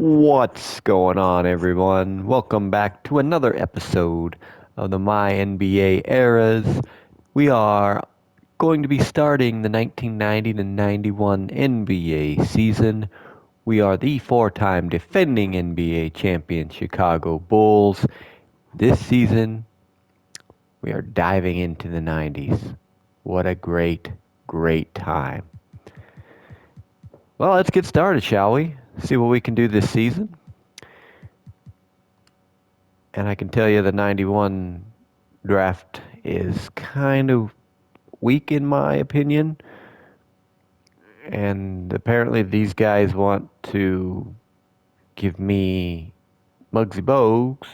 What's going on, everyone? Welcome back to another episode of the My NBA Eras. We are going to be starting the 1990 to 91 NBA season. We are the four-time defending NBA champion Chicago Bulls. This season, we are diving into the 90s. What a great, great time. Well, let's get started, shall we? See what we can do this season. And I can tell you the 91 draft is kind of weak in my opinion. And apparently these guys want to give me Muggsy Bogues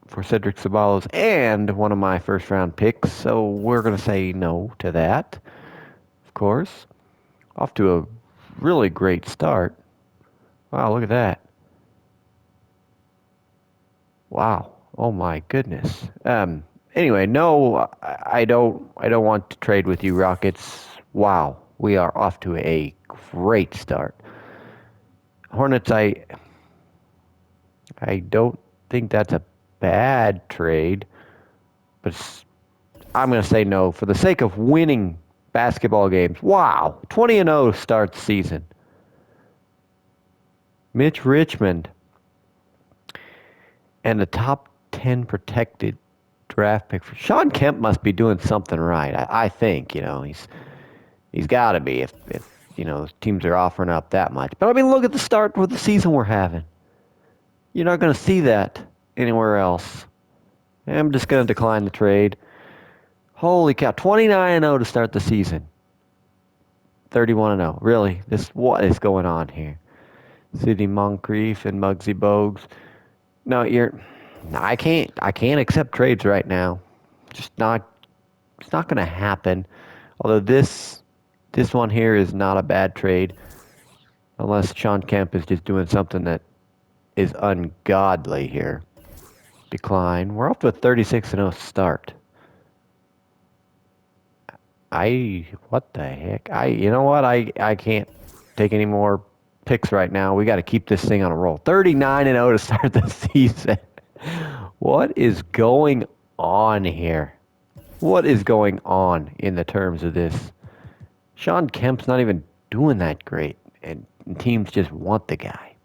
for Cedric Ceballos and one of my first round picks. So we're going to say no to that, of course. Off to a really great start. Wow, look at that. Wow. Oh my goodness. Anyway, no, I don't want to trade with you, Rockets. Wow, we are off to a great start. Hornets, I don't think that's a bad trade, but I'm going to say no for the sake of winning basketball games. Wow, 20-0 starts season. Mitch Richmond and the top 10 protected draft pick for Sean Kemp must be doing something right. I think, he's got to be if teams are offering up that much. But I mean, look at the start with the season we're having. You're not going to see that anywhere else. I'm just going to decline the trade. Holy cow, 29-0 to start the season. 31-0. Really? What is going on here? Sidney Moncrief and Muggsy Bogues. No, I can't accept trades right now. Just not. It's not going to happen. Although this one here is not a bad trade, unless Sean Kemp is just doing something that is ungodly here. Decline. We're off to a 36-0 start. What the heck? You know what? I can't take any more picks right now. We got to keep this thing on a roll. 39-0 to start the season. What is going on here? What is going on in the terms of this? Sean Kemp's not even doing that great, and teams just want the guy.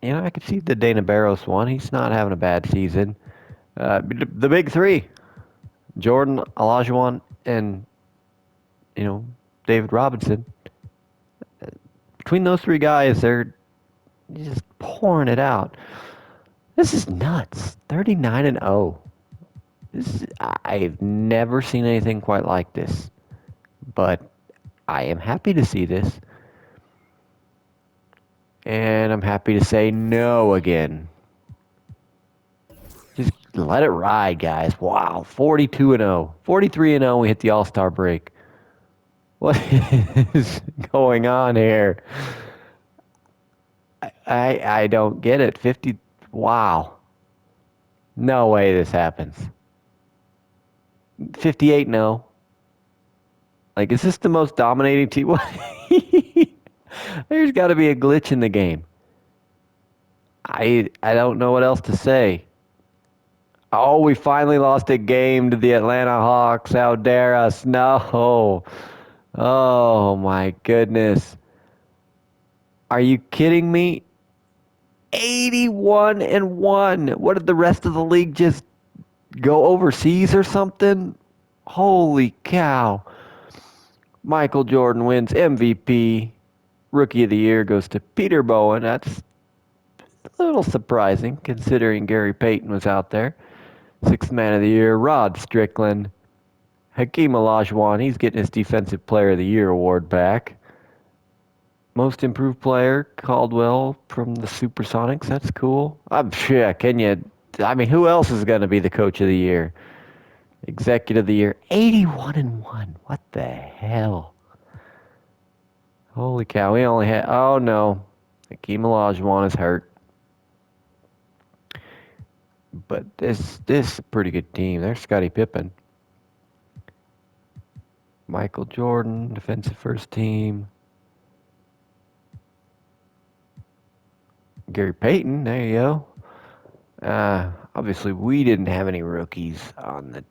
I could see the Dana Barros one. He's not having a bad season. The big three, Jordan, Olajuwon, and David Robinson. Between those three guys, they're just pouring it out. This is nuts. 39-0. I've never seen anything quite like this, but I am happy to see this. And I'm happy to say no again. Just let it ride, guys. Wow, 42-0. 43-0, we hit the All-Star break. What is going on here? I don't get it. 50, wow. No way this happens. 58-0. Like, is this the most dominating team? There's got to be a glitch in the game. I don't know what else to say. Oh, we finally lost a game to the Atlanta Hawks. How dare us? No. Oh my goodness. Are you kidding me? 81-1. What did the rest of the league just go overseas or something? Holy cow. Michael Jordan wins MVP. Rookie of the Year goes to Peter Bowen. That's a little surprising considering Gary Payton was out there. Sixth Man of the Year, Rod Strickland. Hakeem Olajuwon, he's getting his Defensive Player of the Year award back. Most Improved Player, Caldwell from the Supersonics. That's cool. I'm sure. Who else is going to be the Coach of the Year? Executive of the Year. 81-1. What the hell? Holy cow. We only had. Oh, no. Hakeem Olajuwon is hurt. But this is a pretty good team. There's Scottie Pippen. Michael Jordan, defensive first team. Gary Payton, there you go. Obviously, we didn't have any rookies on the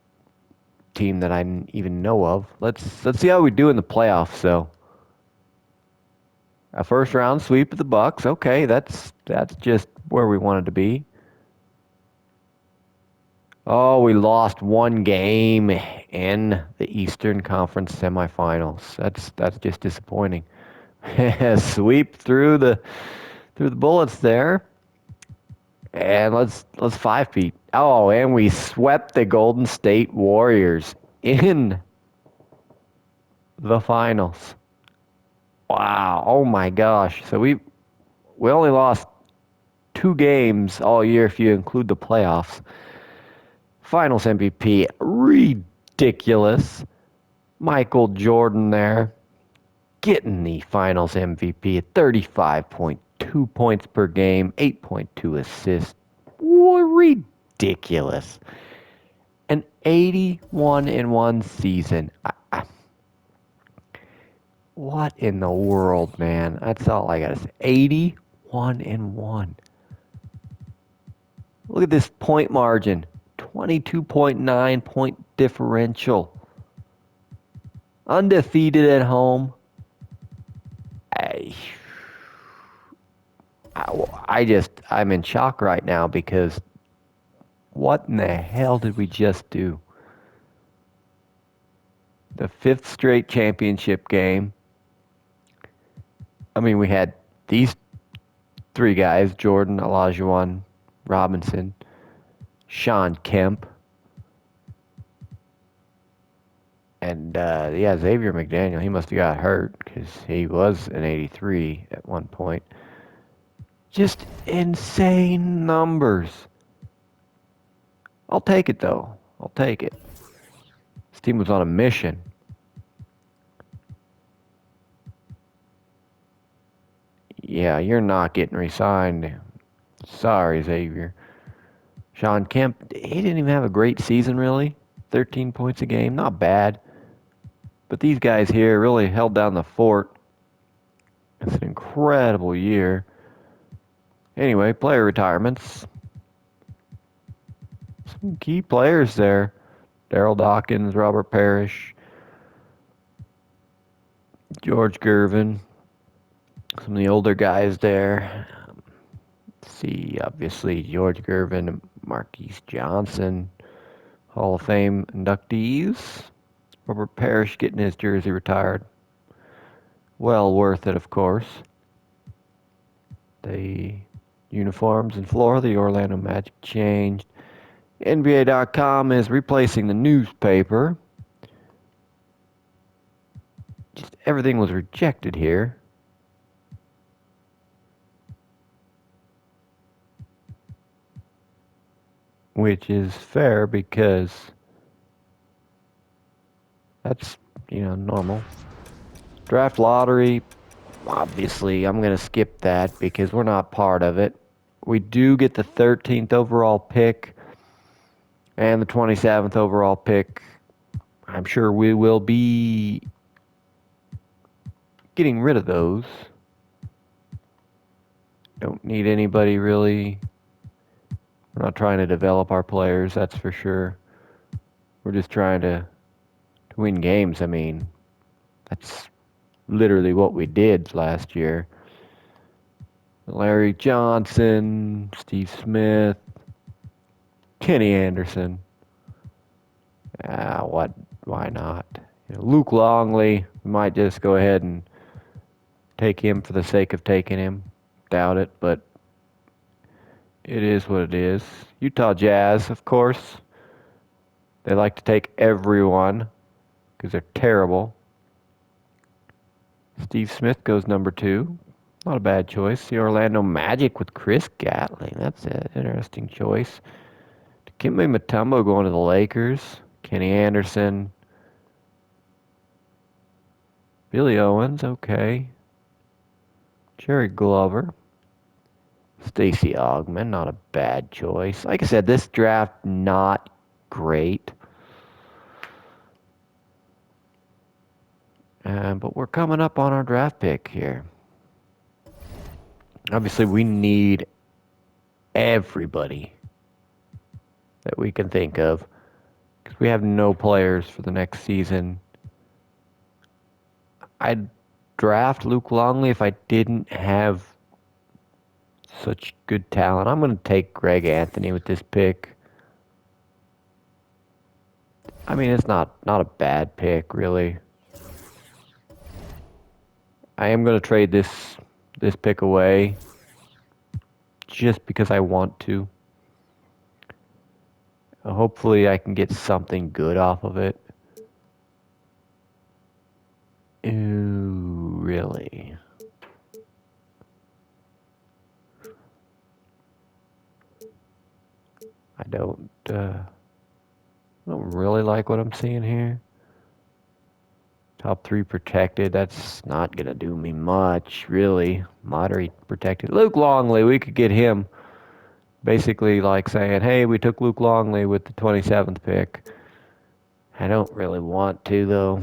team that I didn't even know of. Let's see how we do in the playoffs, though. A first round sweep of the Bucks. Okay, that's just where we wanted to be. Oh, we lost one game in the Eastern Conference semifinals. That's just disappointing. Sweep through the bullets there. And let's 5-peat. Oh, and we swept the Golden State Warriors in the finals. Wow. Oh my gosh. So we only lost 2 games all year if you include the playoffs. Finals MVP. Ridiculous. Michael Jordan there getting the finals MVP at 35.2 points per game, 8.2 assists. Ridiculous. An 81-1 season. What in the world, man? That's all I gotta say. 81-1. Look at this point margin. 22.9 point differential. Undefeated at home. I, I'm in shock right now because what in the hell did we just do? The 5th straight championship game. I mean, we had these 3 guys, Jordan, Olajuwon, Robinson, Sean Kemp, and Xavier McDaniel. He must have got hurt because he was an 83 at one point. Just insane numbers. I'll take it, though. I'll take it. This team was on a mission. Yeah, you're not getting re-signed. Sorry, Xavier. Sean Kemp, he didn't even have a great season, really. 13 points a game, not bad. But these guys here really held down the fort. It's an incredible year. Anyway, player retirements. Some key players there. Daryl Dawkins, Robert Parrish, George Gervin. Some of the older guys there. See, obviously, George Gervin, Marquise Johnson, Hall of Fame inductees. Robert Parrish getting his jersey retired. Well worth it, of course. The uniforms in Florida, the Orlando Magic changed. NBA.com is replacing the newspaper. Just everything was rejected here. Which is fair because that's, normal. Draft lottery, obviously, I'm going to skip that because we're not part of it. We do get the 13th overall pick and the 27th overall pick. I'm sure we will be getting rid of those. Don't need anybody really. We're not trying to develop our players, that's for sure. We're just trying to win games. I mean, that's literally what we did last year. Larry Johnson, Steve Smith, Kenny Anderson. Why not? Luke Longley, we might just go ahead and take him for the sake of taking him. Doubt it, but it is what it is. Utah Jazz, of course. They like to take everyone because they're terrible. Steve Smith goes number 2. Not a bad choice. The Orlando Magic with Chris Gatling. That's an interesting choice. Dikembe Mutombo going to the Lakers. Kenny Anderson. Billy Owens, okay. Jerry Glover. Stacey Augmon, not a bad choice. Like I said, this draft, not great. But we're coming up on our draft pick here. Obviously, we need everybody that we can think of because we have no players for the next season. I'd draft Luke Longley if I didn't have such good talent. I'm going to take Greg Anthony with this pick. I mean, it's not a bad pick, really. I am going to trade this pick away just because I want to. Hopefully, I can get something good off of it. Ooh, really? I don't really like what I'm seeing here. Top 3 protected. That's not going to do me much, really. Moderate protected. Luke Longley, we could get him. Basically like saying, hey, we took Luke Longley with the 27th pick. I don't really want to, though.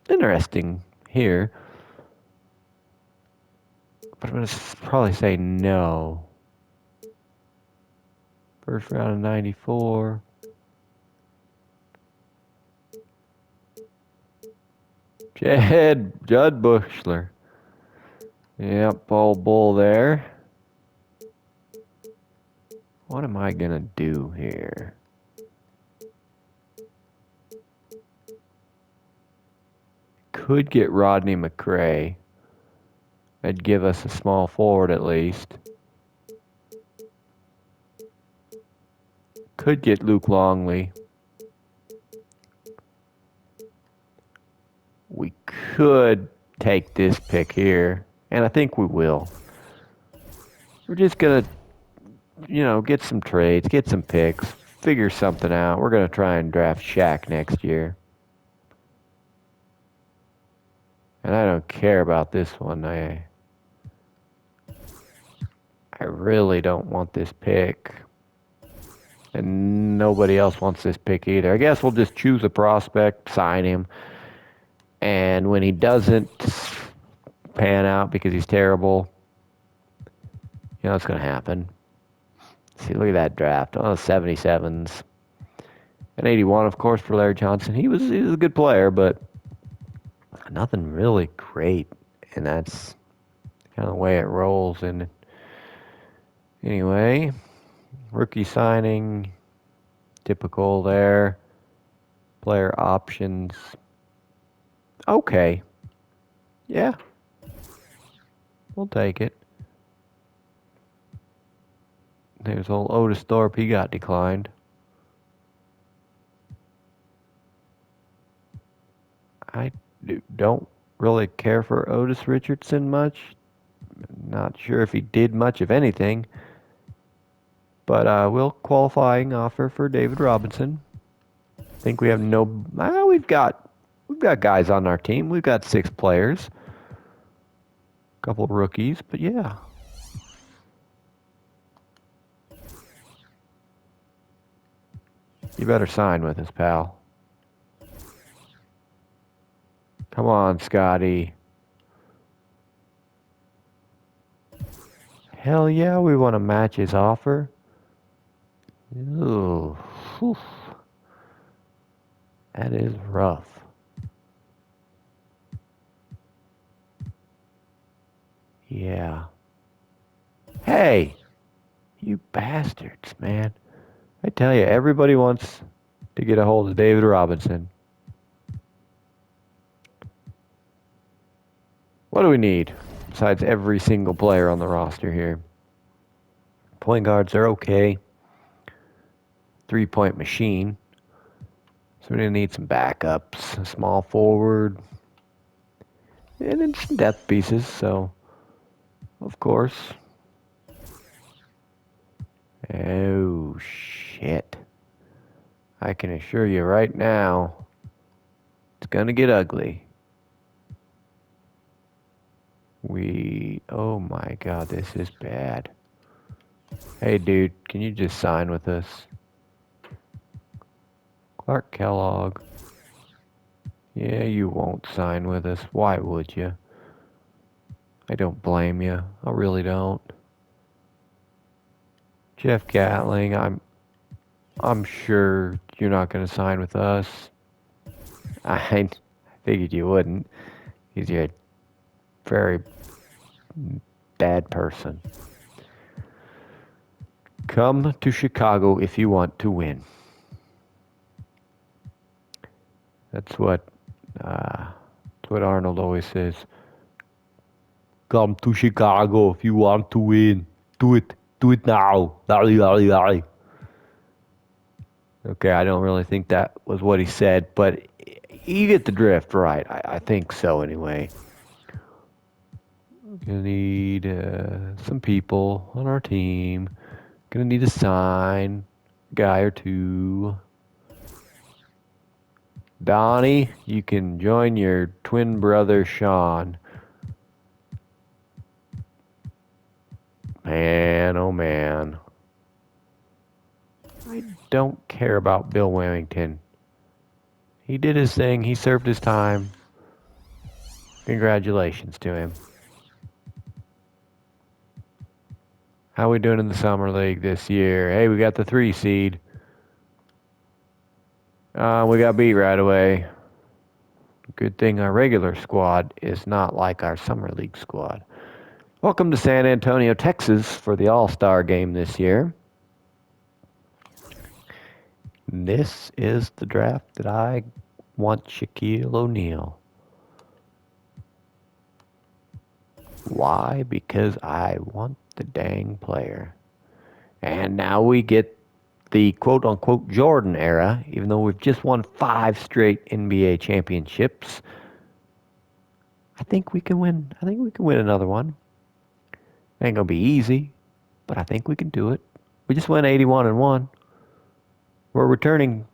Interesting here. But I'm going to probably say no. First round of 94. Judd Bushler. Yep, old bull there. What am I going to do here? Could get Rodney McRae. That'd give us a small forward at least. Could get Luke Longley. We could take this pick here, and I think we will. We're just going to, get some trades, get some picks, figure something out. We're going to try and draft Shaq next year. And I don't care about this one. I really don't want this pick. And nobody else wants this pick either. I guess we'll just choose a prospect, sign him. And when he doesn't pan out because he's terrible, it's going to happen. See, look at that draft. Oh, 77s. And 81, of course, for Larry Johnson. He was a good player, but nothing really great. And that's kind of the way it rolls. And anyway, rookie signing, typical there. Player options. Okay. Yeah. We'll take it. There's old Otis Thorpe. He got declined. I don't really care for Otis Richardson much. Not sure if he did much of anything. But we'll qualifying offer for David Robinson. I think we have no. We've got guys on our team. We've got 6 players. A couple of rookies, but yeah. You better sign with us, pal. Come on, Scotty. Hell yeah, we want to match his offer. Ooh, whew. That is rough. Yeah. Hey, you bastards, man. I tell you, everybody wants to get a hold of David Robinson. What do we need besides every single player on the roster here? Point guards are okay. 3-point machine. So we're going to need some backups, a small forward, and then some depth pieces. So, of course. Oh, shit. I can assure you right now, it's going to get ugly. Oh my God, this is bad. Hey, dude, can you just sign with us? Clark Kellogg. Yeah, you won't sign with us. Why would you? I don't blame you. I really don't. Jeff Gatling, I'm sure you're not going to sign with us. I figured you wouldn't. Because you're a very bad person. Come to Chicago if you want to win. That's what Arnold always says. Come to Chicago if you want to win. Do it. Do it now. Lally, lally, lally. Okay, I don't really think that was what he said, but you get the drift, right? I think so anyway. Gonna need some people on our team. Gonna need a sign, guy or two. Donnie, you can join your twin brother Sean. Man, oh man. I don't care about Bill Wellington. He did his thing. He served his time. Congratulations to him. How we doing in the Summer League this year? Hey, we got the 3 seed. We got beat right away. Good thing our regular squad is not like our Summer League squad. Welcome to San Antonio, Texas for the All-Star game this year. This is the draft that I want Shaquille O'Neal. Why? Because I want the dang player. And now we get the quote-unquote Jordan era, even though we've just won 5 straight NBA championships. I think we can win. I think we can win another one. It ain't gonna be easy, but I think we can do it. We just went 81-1. We're returning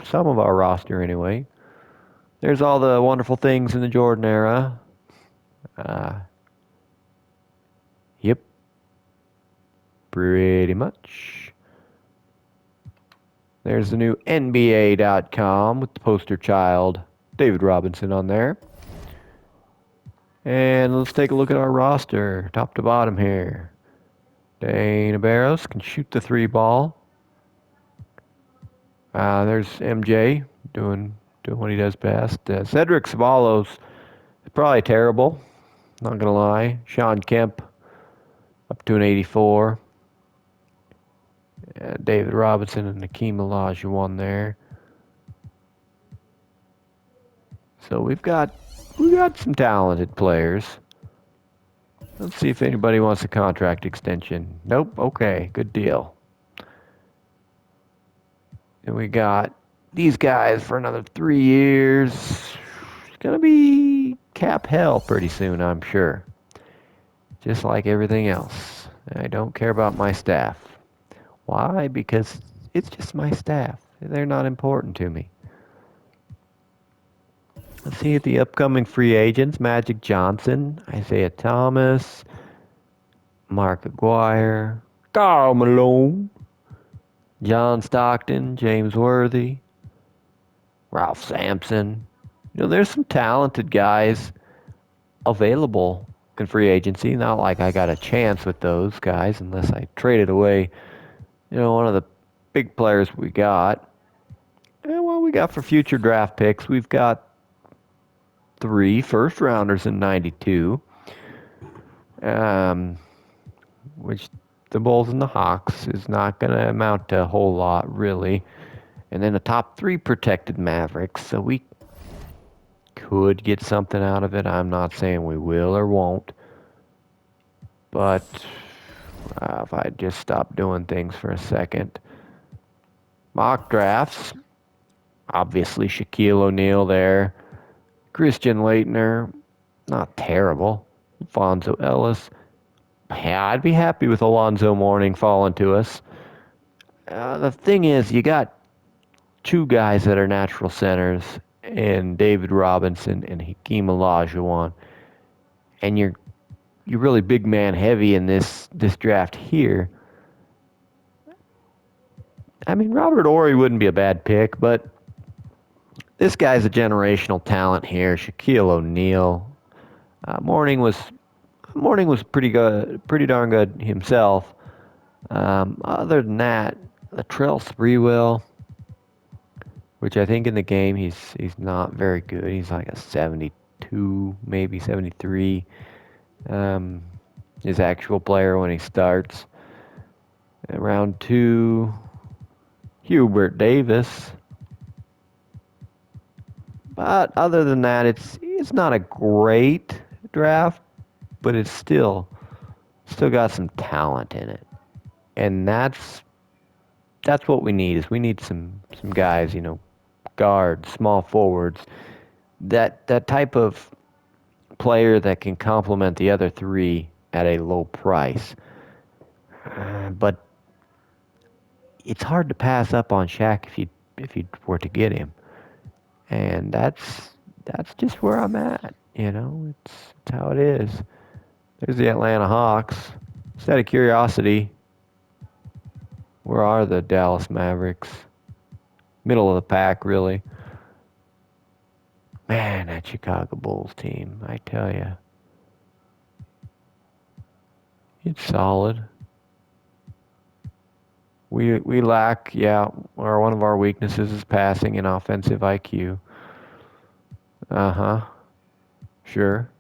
some of our roster anyway. There's all the wonderful things in the Jordan era. Yep, pretty much. There's the new NBA.com with the poster child, David Robinson, on there. And let's take a look at our roster, top to bottom here. Dana Barros can shoot the 3 ball. There's MJ doing what he does best. Cedric Ceballos is probably terrible, not gonna lie. Sean Kemp up to an 84. David Robinson and Hakeem Olajuwon there. So we've got some talented players. Let's see if anybody wants a contract extension. Nope. Okay, good deal. And we got these guys for another 3 years. It's gonna be cap hell pretty soon, I'm sure. Just like everything else. I don't care about my staff. Why? Because it's just my staff. They're not important to me. Let's see at the upcoming free agents. Magic Johnson, Isaiah Thomas, Mark Aguirre, Karl Malone, John Stockton, James Worthy, Ralph Sampson. There's some talented guys available in free agency. Not like I got a chance with those guys unless I traded away, one of the big players we got. And what we got for future draft picks, we've got 3 first rounders in 92. Which the Bulls and the Hawks is not going to amount to a whole lot, really. And then the top 3 protected Mavericks, so we could get something out of it. I'm not saying we will or won't. But if I just stop doing things for a second. Mock drafts. Obviously, Shaquille O'Neal there. Christian Laettner, not terrible. Alfonso Ellis. Yeah, I'd be happy with Alonzo Mourning falling to us. The thing is, you got 2 guys that are natural centers, and David Robinson and Hakeem Olajuwon, and you're really big man heavy in this draft here. I mean, Robert Horry wouldn't be a bad pick, but this guy's a generational talent here. Shaquille O'Neal. Mourning was Morning was pretty good, pretty darn good himself. Other than that, Latrell Sprewell, which I think in the game he's not very good. He's like a 72, maybe 73. Um, his actual player when he starts. Round two, Hubert Davis. But other than that, it's not a great draft, but it's still got some talent in it, and that's what we need. Is we need some guys, guards, small forwards, that type of player that can complement the other three at a low price. But it's hard to pass up on Shaq if you were to get him, and that's just where I'm at. It's how it is. There's the Atlanta Hawks. Just out of curiosity, where are the Dallas Mavericks? Middle of the pack, really. Man, that Chicago Bulls team, I tell you, it's solid. We lack, yeah, or one of our weaknesses is passing and offensive IQ. Uh-huh. Sure.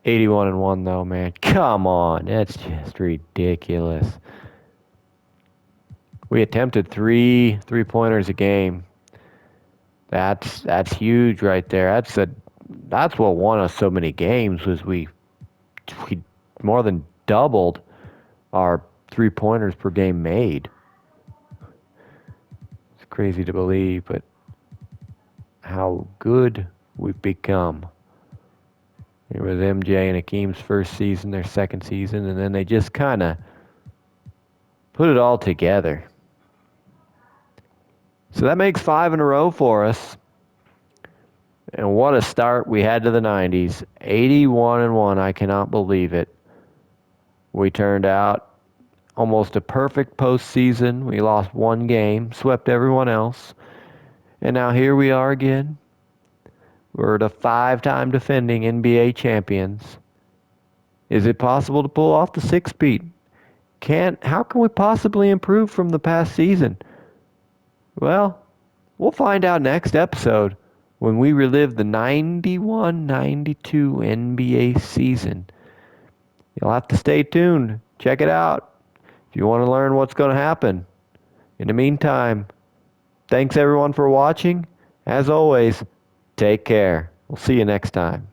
81-1 though, man. Come on, that's just ridiculous. We attempted three-pointers a game. That's huge right there. That's what won us so many games was we more than doubled our 3-pointers per game made. It's crazy to believe, but how good we've become. It was MJ and Hakeem's first season, their second season, and then they just kind of put it all together. So that makes 5 in a row for us. And what a start we had to the 90s. 81-1, I cannot believe it. We turned out almost a perfect postseason. We lost one game, swept everyone else. And now here we are again. We're the 5-time defending NBA champions. Is it possible to pull off the six-peat? How can we possibly improve from the past season? Well, we'll find out next episode when we relive the 91-92 NBA season. You'll have to stay tuned. Check it out if you want to learn what's going to happen. In the meantime, thanks everyone for watching. As always, take care. We'll see you next time.